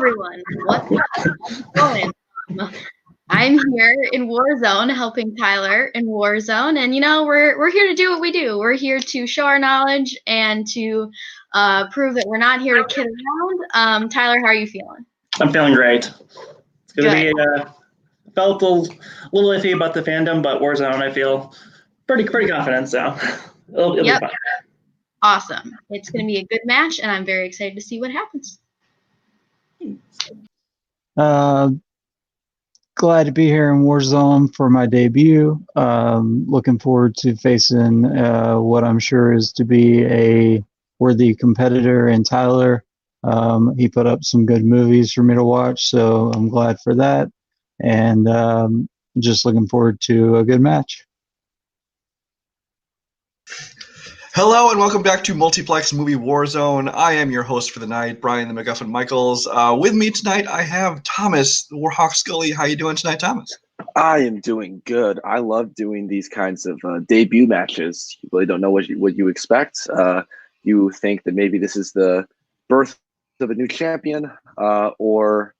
everyone. What's going? I'm here in Warzone helping Tyler in Warzone, and we're here to do what we do. We're here to show our knowledge and to prove that we're not here to kid around. Tyler, how are you feeling? I'm feeling great. It's gonna be felt a little iffy about the fandom, but Warzone I feel pretty confident, so it'll be fun. Awesome. It's gonna be a good match, and I'm very excited to see what happens. Glad to be here in Warzone for my debut. Looking forward to facing what I'm sure is to be a worthy competitor in Tyler. He put up some good movies for me to watch, so I'm glad for that. And just looking forward to a good match. Hello and welcome back to Multiplex Movie Warzone. I am your host for the night, Brian the McGuffin Michaels. With me tonight, I have Thomas, the Warhawk Scully. How you doing tonight, Thomas? I am doing good. I love doing these kinds of debut matches. You really don't know what you expect. You think that maybe this is the birth of a new champion or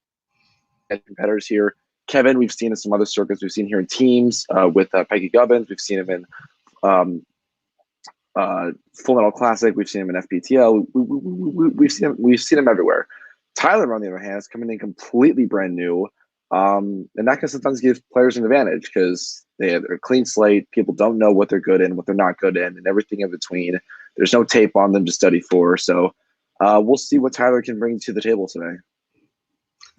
competitors here. Kevin, we've seen in some other circuits. We've seen here in teams with Peggy Gubbins. We've seen him in Full Metal Classic. We've seen him in FPTL. We've seen him everywhere. Tyler, on the other hand, is coming in completely brand new, and that can sometimes give players an advantage because they're a clean slate. People don't know what they're good in, what they're not good in, and everything in between. There's no tape on them to study for, so we'll see what Tyler can bring to the table today.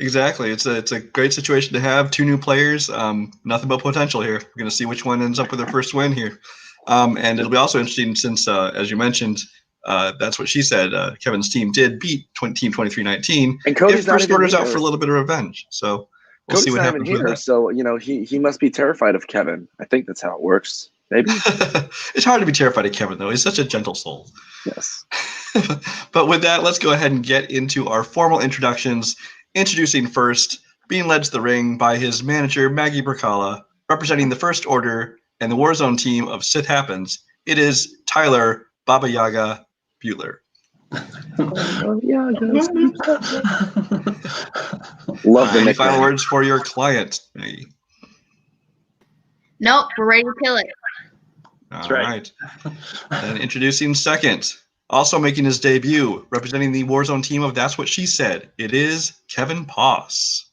Exactly. It's a great situation to have two new players. Nothing but potential here. We're going to see which one ends up with their first win here. And it'll be also interesting since, as you mentioned, that's what she said. Kevin's team did beat Team 2319. And Cody's first order's out for a little bit of revenge. So we'll see what happens with that. So, he must be terrified of Kevin. I think that's how it works. Maybe. It's hard to be terrified of Kevin, though. He's such a gentle soul. Yes. But with that, let's go ahead and get into our formal introductions. Introducing first, being led to the ring by his manager, Maggie Brzakala, representing the First Order and the Warzone team of Sith Happens, it is Tyler Baba Yaga Buetler. Love the Any nickname. final words for your client, Maggie? Nope, we're ready to kill it. All right. And introducing second, also making his debut, representing the Warzone team of That's What She Said, it is Kevin Poss.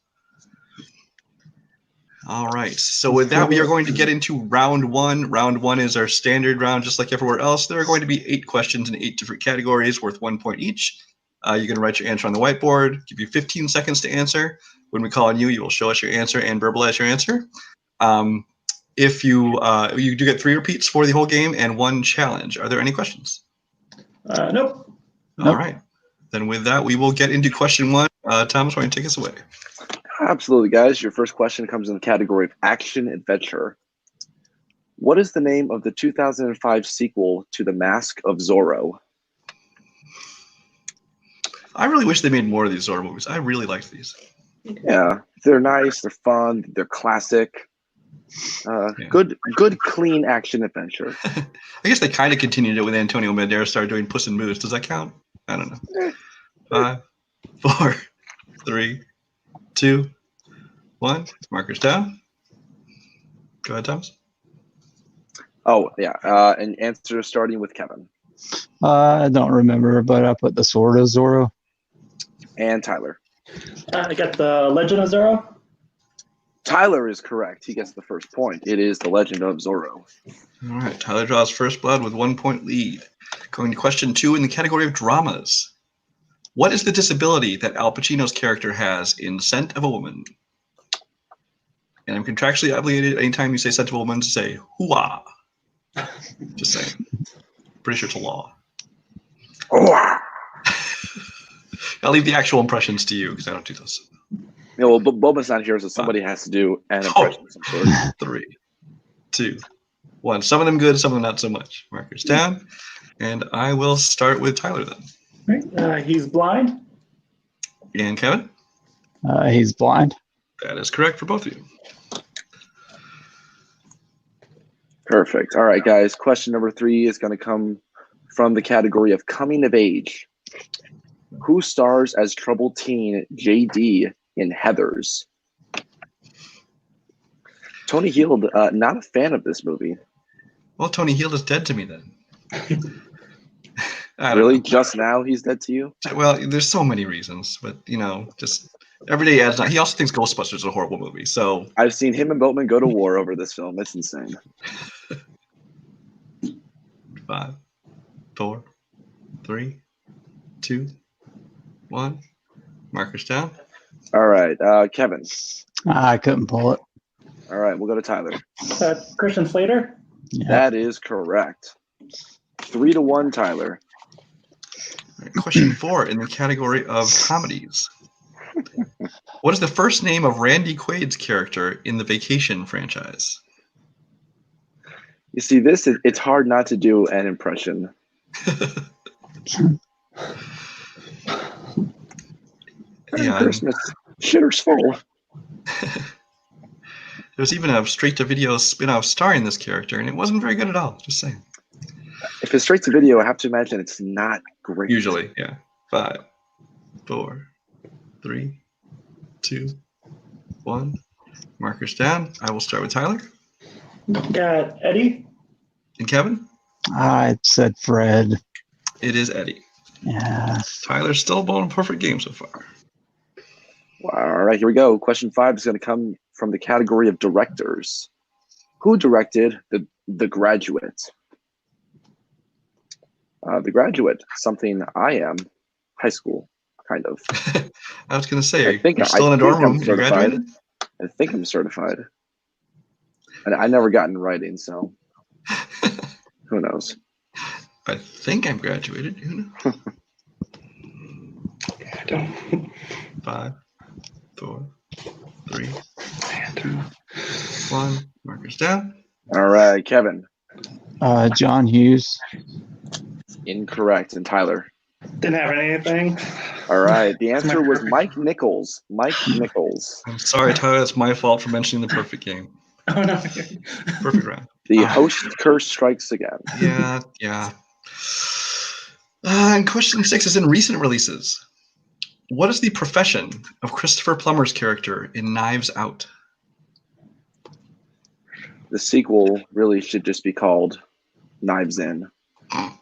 All right, so with that, we are going to get into round one. Round one is our standard round, just like everywhere else. There are going to be 8 questions in 8 different categories worth 1 point each. You're going to write your answer on the whiteboard, give you 15 seconds to answer. When we call on you, you will show us your answer and verbalize your answer. If you do get 3 repeats for the whole game and 1 challenge. Are there any questions? Nope. All right. Then with that, we will get into question 1. Thomas, why don't you take us away? Absolutely, guys. Your first question comes in the category of action adventure. What is the name of the 2005 sequel to The Mask of Zorro? I really wish they made more of these Zorro movies. I really liked these. Yeah, they're nice. They're fun. They're classic. Good, clean action adventure. I guess they kind of continued it when Antonio Banderas started doing Puss in Boots. Does that count? I don't know. 5, 4, 3, 2, 1. Markers down. Go ahead, Thomas. Oh, yeah. An answer starting with Kevin. I don't remember, but I put the Sword of Zorro. And Tyler. I got the Legend of Zorro. Tyler is correct. He gets the first point. It is The Legend of Zorro. All right. Tyler draws first blood with 1 point lead. Going to question 2 in the category of dramas. What is the disability that Al Pacino's character has in Scent of a Woman? And I'm contractually obligated anytime you say Scent of a Woman to say hoo-ah. Just saying. Pretty sure it's a law. Oh. I'll leave the actual impressions to you because I don't do those. Yeah, well, Boba's not here, so somebody has to do an impression of some sort. 3, 2, 1. Some of them good, some of them not so much. Markers down. And I will start with Tyler then. Right. He's blind. And Kevin? He's blind. That is correct for both of you. Perfect. All right, guys. Question number 3 is going to come from the category of coming of age. Who stars as troubled teen JD in Heathers? Tony Heald, not a fan of this movie. Well, Tony Heald is dead to me then. Really? Just now he's dead to you? Well, there's so many reasons, but just every day adds on. He also thinks Ghostbusters is a horrible movie, so I've seen him and Boatman go to war over this film. It's insane. 5, 4, 3, 2, 1. Markers down. All right, Kevin. I couldn't pull it. All right, we'll go to Tyler. Christian Slater? Yeah. That is correct. 3-1, Tyler. All right, question 4 in the category of comedies. What is the first name of Randy Quaid's character in the Vacation franchise? You see, it's hard not to do an impression. Yeah, Christmas. Shitter's full. There was even a straight-to-video spin-off starring this character, and it wasn't very good at all. Just saying. If it's straight to video, I have to imagine it's not great. Usually, yeah. 5, 4, 3, 2, 1. Markers down. I will start with Tyler. Got Eddie? And Kevin? I said Fred. It is Eddie. Yeah. Tyler's still blowing a perfect game so far. All right, here we go. Question 5 is going to come from the category of directors. Who directed The Graduate? The Graduate, something I am, high school, kind of. I was going to say, I think you're still in a dorm room. You certified. graduated? I think I'm certified. And I never got in writing, so who knows? I think I'm graduated. Who knows? I don't. 5, 4, 3, 2, 1. Markers down. All right, Kevin. John Hughes. Incorrect. And Tyler. Didn't have anything. All right, the answer was Mike Nichols. Mike Nichols. I'm sorry, Tyler. That's my fault for mentioning the perfect game. Oh, no. Perfect round. The host curse strikes again. Yeah. And question 6 is in recent releases. What is the profession of Christopher Plummer's character in Knives Out? The sequel really should just be called Knives In. I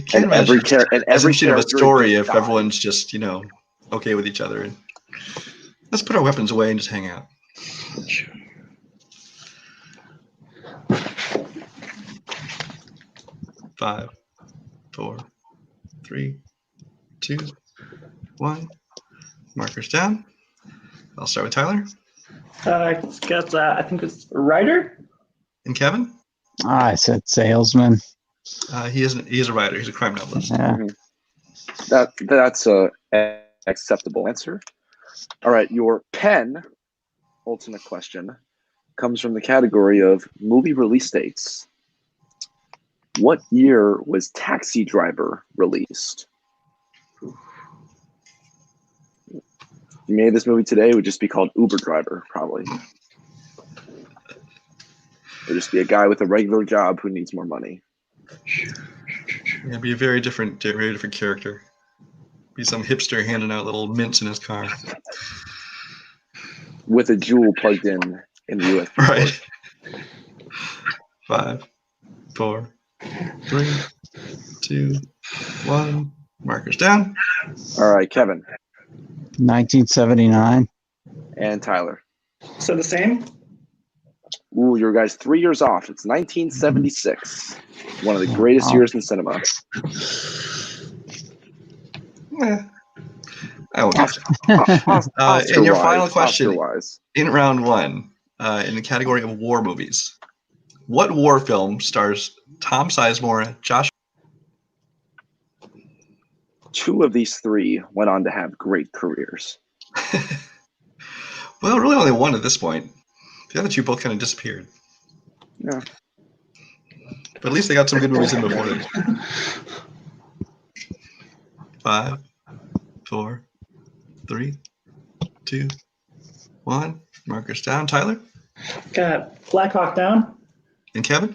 can't And every imagine every of a character story if dies. everyone's just, okay with each other. Let's put our weapons away and just hang out. Five, 4, 3, 2, 1. Markers down. I'll start with Tyler. Got, I think it's Ryder? And Kevin? I said salesman. He is a writer. He's a crime novelist. Yeah. That's a acceptable answer. All right, your pen ultimate question comes from the category of movie release dates. What year was Taxi Driver released? If you made this movie today, it would just be called Uber Driver, probably. It would just be a guy with a regular job who needs more money. It'd be a very different character. Be some hipster handing out little mints in his car. With a jewel plugged in the USB. Right. 5, 4, 3, 2, 1. Markers down. All right, Kevin 1979. and Tyler. So the same? Ooh, you guys 3 years off. It's 1976. One of the greatest years in cinema. I won't guess. And your final question Oscar-wise. in round 1, in the category of war movies. What war film stars Tom Sizemore, Josh? 2 of these 3 went on to have great careers. Well, really only one at this point. The other 2 both kind of disappeared. Yeah. But at least they got some good movies in before this. 5, 4, 3, 2, 1. Markers down. Tyler? Got Black Hawk Down? And Kevin?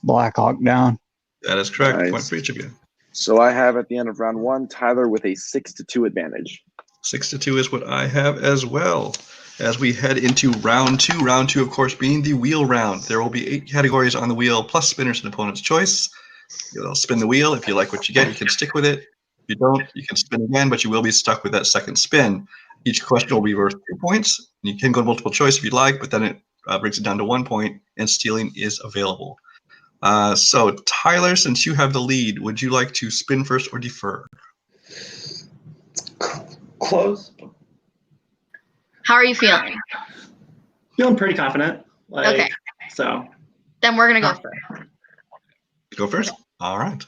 Black Hawk Down. That is correct. Nice. Point for each of you. So I have at the end of round 1, Tyler with a 6-2 advantage. 6-2 is what I have as well. As we head into round 2, round 2, of course, being the wheel round. There will be 8 categories on the wheel, plus spinners and opponent's choice. You'll spin the wheel. If you like what you get, you can stick with it. If you don't, you can spin again, but you will be stuck with that second spin. Each question will be worth 2 points. You can go multiple choice if you'd like, but then it brings it down to 1 point, and stealing is available. So, Tyler, since you have the lead, would you like to spin first or defer? Close. How are you feeling? Feeling pretty confident. Okay. So. Then we're going to go first. Go first? All right.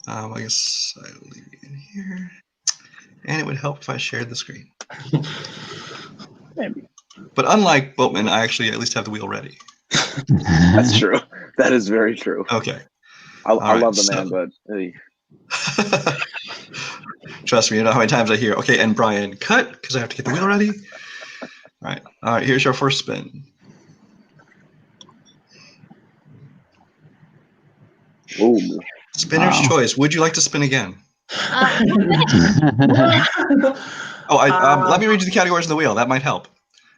I guess I'll leave you in here. And it would help if I shared the screen. Maybe. But unlike Boatman, I actually at least have the wheel ready. That's true. That is very true. Okay. I right, love the man, but hey. Trust me, you know how many times I hear, okay, and Brian, cut, because I have to get the wheel ready. All right, here's your first spin. Ooh. Spinner's choice. Would you like to spin again? Let me read you the categories of the wheel. That might help.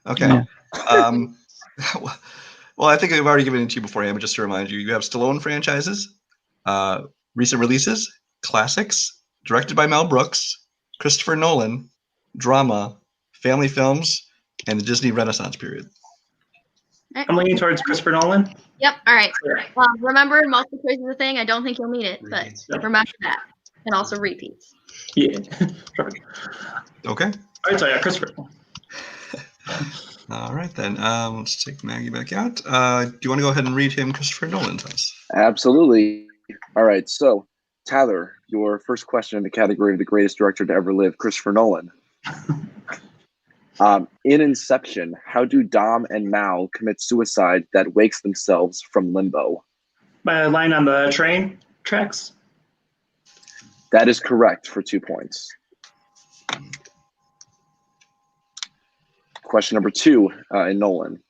Okay. Yeah. Well, I think I've already given it to you beforehand, but just to remind you, you have Stallone franchises, recent releases, classics, directed by Mel Brooks, Christopher Nolan, drama, family films, and the Disney Renaissance period. I'm leaning towards Christopher Nolan. Yep. All right. Remember, multiple choice is a thing. I don't think you'll need it, but remember that. And also repeats. Yeah. Perfect. Okay. All right, so yeah, Christopher. All right, then. Let's take Maggie back out. Do you want to go ahead and read him Christopher Nolan to us? Absolutely. All right, so Tyler, your first question in the category of the greatest director to ever live, Christopher Nolan. In Inception, how do Dom and Mal commit suicide that wakes themselves from limbo? By a line on the train tracks. That is correct for 2 points. Question number 2 in Nolan.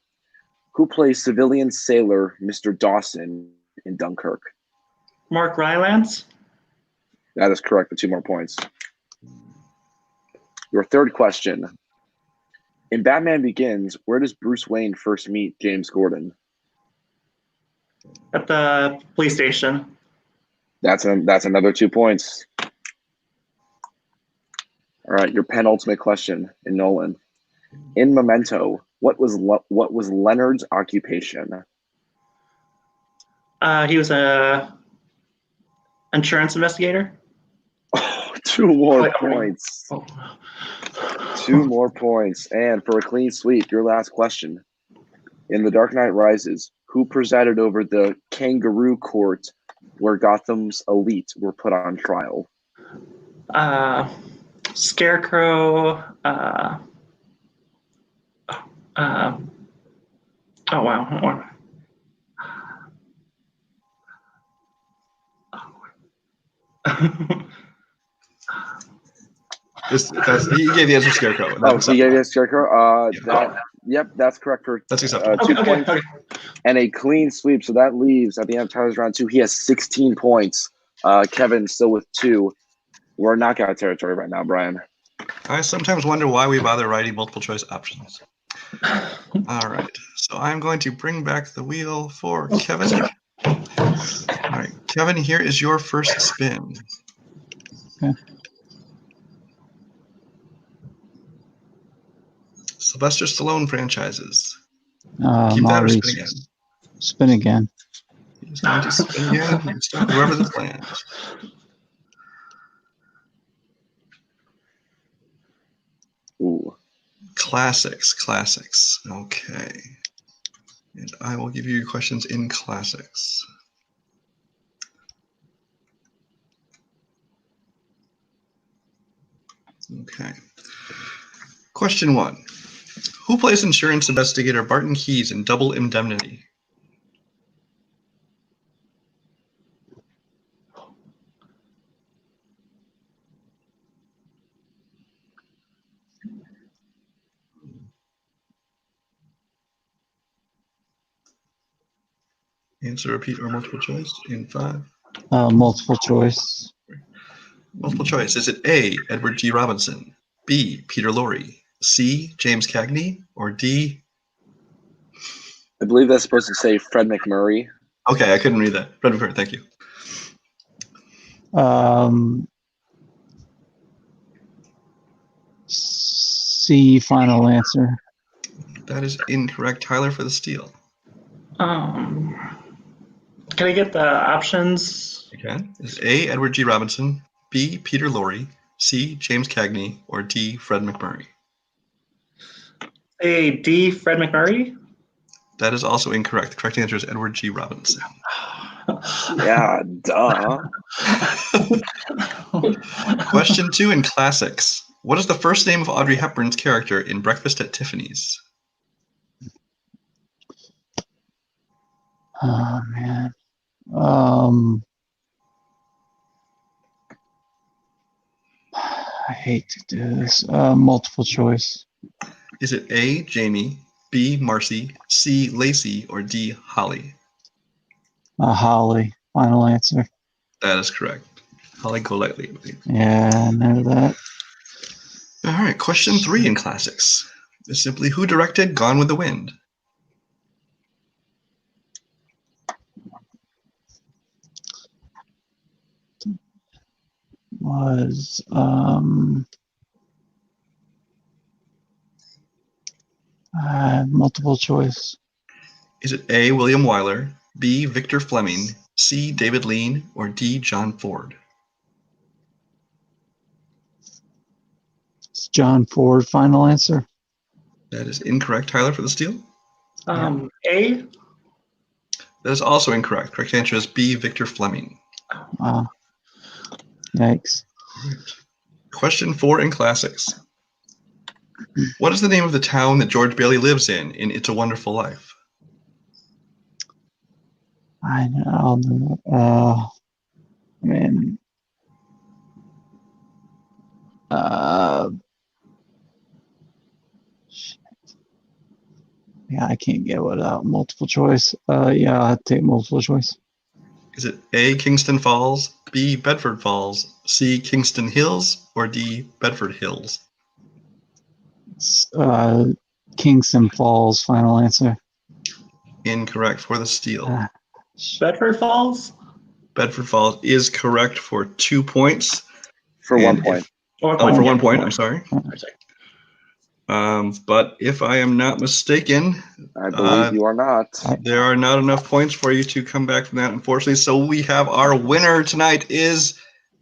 Who plays civilian sailor Mr. Dawson in Dunkirk? Mark Rylance. That is correct for 2 more points. Your third question. In Batman Begins, where does Bruce Wayne first meet James Gordon? At the police station. That's another 2 points. All right, your penultimate question in Nolan. In Memento, what was Leonard's occupation? He was a insurance investigator. Oh, 2 more points. Oh. 2 more points. And for a clean sweep, your last question. In The Dark Knight Rises, who presided over the kangaroo court where Gotham's elite were put on trial? Scarecrow. Oh wow. He gave the answer Scarecrow. He gave you a Scarecrow? Yeah. Yep, that's correct for that's acceptable. 2 points. Okay. And a clean sweep. So that leaves at the end of Tyler's round 2, he has 16 points. Kevin still with 2. We're knockout territory right now, Brian. I sometimes wonder why we bother writing multiple choice options. All right. So I'm going to bring back the wheel for Kevin. All right. Kevin, here is your first spin. Okay. Sylvester Stallone franchises. Keep that or spin again? Spin again. He's going to spin again. Whoever this lands. Ooh. Classics. Okay. And I will give you your questions in classics. Okay. Question 1. Who plays insurance investigator Barton Keyes in Double Indemnity? Answer, repeat, or multiple choice in 5, Multiple choice. Multiple choice. Is it A, Edward G. Robinson, B, Peter Lorre, C, James Cagney, or D? I believe that's supposed to say Fred McMurray. Okay, I couldn't read that. Fred McMurray, thank you. C, final answer. That is incorrect. Tyler for the steal. Can I get the options? You can. Is A, Edward G. Robinson, B, Peter Lorre, C, James Cagney, or D, Fred McMurray? A, D, Fred McMurray? That is also incorrect. The correct answer is Edward G. Robinson. Yeah, duh. Question 2 in classics. What is the first name of Audrey Hepburn's character in Breakfast at Tiffany's? Oh, man. I hate to do this. Multiple choice. Is it A, Jamie, B, Marcy, C, Lacey, or D, Holly? Holly, final answer. That is correct. Holly Golightly. Yeah, I know that. All right, question 3 in classics is simply who directed Gone with the Wind? Was multiple choice. Is it A, William Wyler, B, Victor Fleming, C, David Lean, or D, John Ford? It's John Ford, final answer. That is incorrect. Tyler for the steal? A? That is also incorrect. Correct answer is B, Victor Fleming. Yikes. Question 4 in classics. What is the name of the town that George Bailey lives in It's a Wonderful Life? I know. Yeah, I can't get without multiple choice. Yeah, I'll take multiple choice. Is it A, Kingston Falls, B, Bedford Falls, C, Kingston Hills, or D, Bedford Hills? It's, Kingston Falls, final answer. Incorrect for the steal. Bedford Falls? Bedford Falls is correct for 2 points. For 1 point. For 1 point, I'm sorry. But if I am not mistaken, I believe you are not. there are not enough points for you to come back from that, unfortunately. So we have our winner tonight is,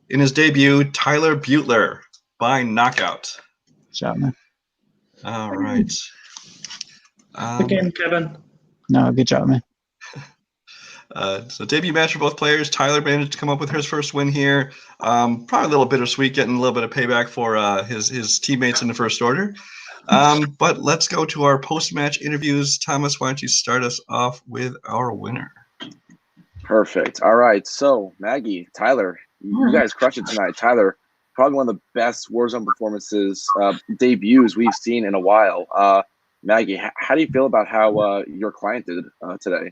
in his debut, Tyler Buetler by knockout. Good job, man. All right. Good game, Kevin. No, good job, man. So debut match for both players. Tyler managed to come up with his first win here. Probably a little bittersweet, getting a little bit of payback for his teammates in the first order. But let's go to our post-match interviews. Thomas, why don't you start us off with our winner? Perfect. All right. So, Maggie, Tyler, you guys crushed it tonight. Tyler, probably one of the best Warzone performances, debuts we've seen in a while. Maggie, how do you feel about how your client did today?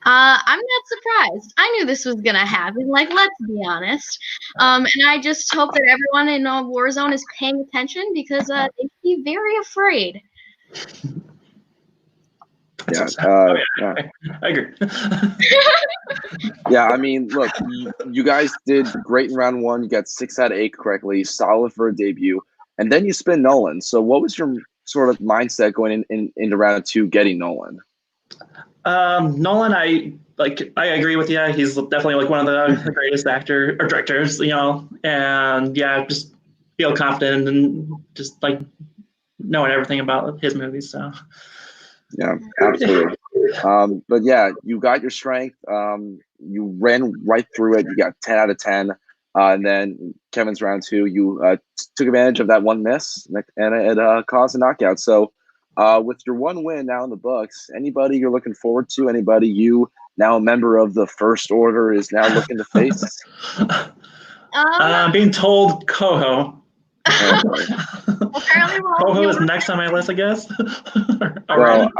I'm not surprised. I knew this was going to happen. Like, let's be honest. And I just hope that everyone in Warzone is paying attention because they should be very afraid. Yeah, I agree. Yeah, I mean, look, you guys did great in round 1. You got 6 out of 8 correctly, solid for a debut. And then you spin Nolan. So what was your sort of mindset going into round 2 getting Nolan? Nolan, I agree with you. He's definitely like one of the greatest actor or directors, and yeah, just feel confident and just like knowing everything about his movies. So yeah, absolutely. But yeah, you got your strength. You ran right through it. You got 10 out of 10. And then Kevin's round 2, you took advantage of that one miss, and it caused a knockout. So with your one win now in the books, anybody you're looking forward to? Anybody you, now a member of the First Order, is now looking to face? Being told Koho Apparently, Koho is next on my list, I guess. Well,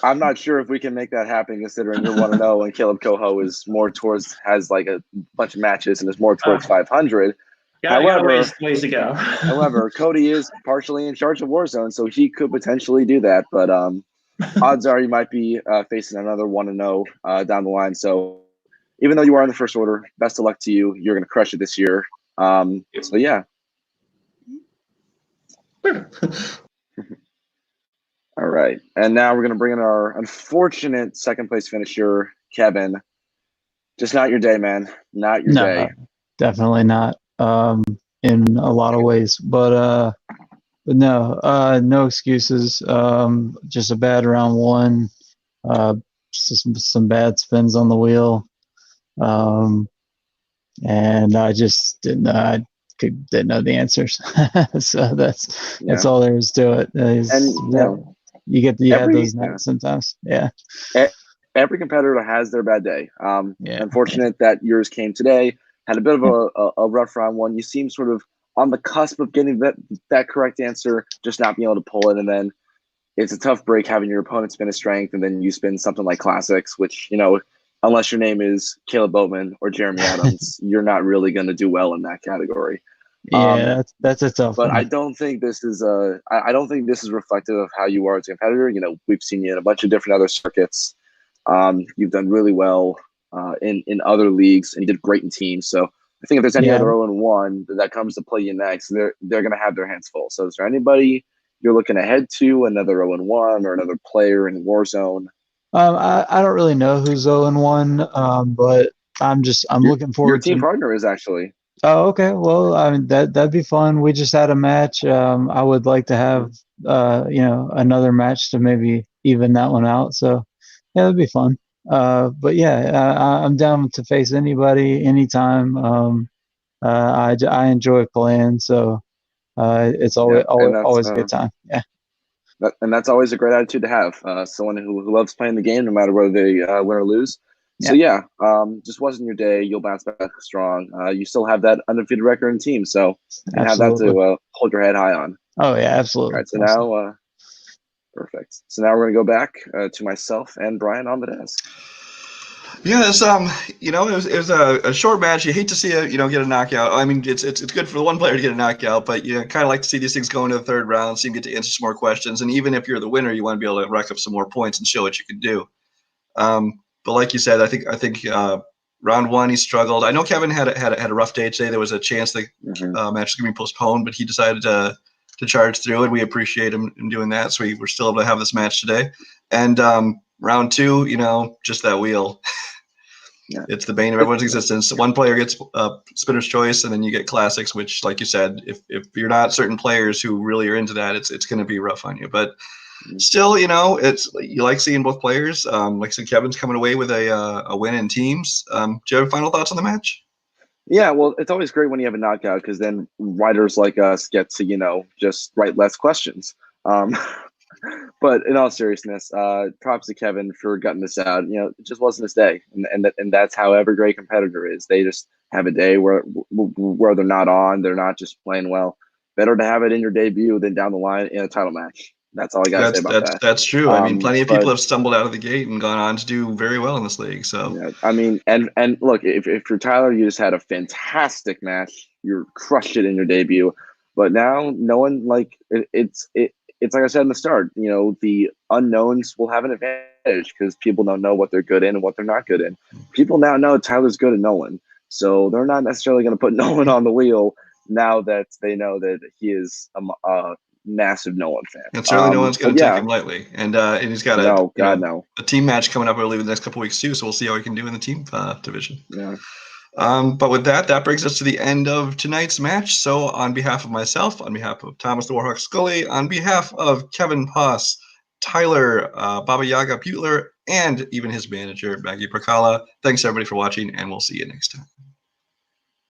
I'm not sure if we can make that happen, considering you're 1-0 and Kaleb Koho is more towards has like a bunch of matches and is more towards 500. However, ways to go. However, Cody is partially in charge of Warzone, so he could potentially do that. But odds are you might be facing another 1-0 down the line. So even though you are in the first order, best of luck to you. You're going to crush it this year. So yeah. All right. And now we're going to bring in our unfortunate second place finisher, Kevin. Just not your day, man. Not your day. Definitely not. In a lot of ways, but no, no excuses. Just a bad round one. Some bad spins on the wheel. And I just didn't know the answers. So that's all there is to it. You get those nights sometimes. Yeah. Every competitor has their bad day. Unfortunate that yours came today. Had a bit of a rough round one. You seem sort of on the cusp of getting that correct answer, just not being able to pull it. And then it's a tough break having your opponent spin a strength, and then you spin something like classics, which, unless your name is Caleb Boatman or Jeremy Adams, you're not really going to do well in that category. Yeah, that's a tough one. But I don't think this is reflective of how you are as a competitor. We've seen you in a bunch of different other circuits. You've done really well in other leagues, and you did great in teams. So I think if there's any other 0-1 that comes to play you next, they're going to have their hands full. So is there anybody you're looking ahead to, another 0-1 or another player in Warzone? I don't really know who's 0-1, but I'm looking forward your team partner is actually. Oh, okay. Well, I mean that'd be fun. We just had a match. I would like to have another match to maybe even that one out. So yeah, that'd be fun. But yeah, I'm down to face anybody, anytime. I enjoy playing, so it's always a good time. Yeah. And that's always a great attitude to have. Someone who loves playing the game, no matter whether they win or lose. So yeah, just wasn't your day. You'll bounce back strong. You still have that undefeated record in team, so you have that to hold your head high on. Oh yeah, absolutely. All right, so now, perfect. So now we're gonna go back to myself and Brian on the desk. Yeah, it's it was a short match. You hate to see it, get a knockout. I mean, it's good for the one player to get a knockout, but you kind of like to see these things go into the third round, so you get to answer some more questions. And even if you're the winner, you want to be able to rack up some more points and show what you can do. But like you said, I think round one he struggled. I know Kevin had a rough day today. There was a chance the match was going to be postponed, but he decided to charge through it. We appreciate him doing that, so we're still able to have this match today. And round two, just that wheel. Yeah. It's the bane of everyone's existence. One player gets spinner's choice, and then you get classics, which, like you said, if you're not certain players who really are into that, it's going to be rough on you. But still, you like seeing both players. Like I said, Kevin's coming away with a win in teams. Do you have final thoughts on the match? Yeah, well, it's always great when you have a knockout, because then writers like us get to, just write less questions. But in all seriousness, props to Kevin for gutting this out. It just wasn't his day, and that's how every great competitor is. They just have a day where they're not on, they're not just playing well. Better to have it in your debut than down the line in a title match. That's all I got to say about that. That's true. I mean, plenty of people have stumbled out of the gate and gone on to do very well in this league. So yeah, I mean, and look, if you're Tyler, you just had a fantastic match. You crushed it in your debut, but now no one it's like I said in the start, the unknowns will have an advantage because people don't know what they're good in and what they're not good in. People now know Tyler's good at Nolan, so they're not necessarily going to put Nolan on the wheel now that they know that he is a massive Nolan fan. And certainly no one's going to take him lightly. And he's got a team match coming up early in the next couple of weeks too, so we'll see how he can do in the team division. Yeah. But with that brings us to the end of tonight's match. So on behalf of myself, on behalf of Thomas the Warhawk Scully, on behalf of Kevin Poss, Tyler, Baba Yaga Buetler, and even his manager, Maggie Brzakala, thanks everybody for watching, and we'll see you next time.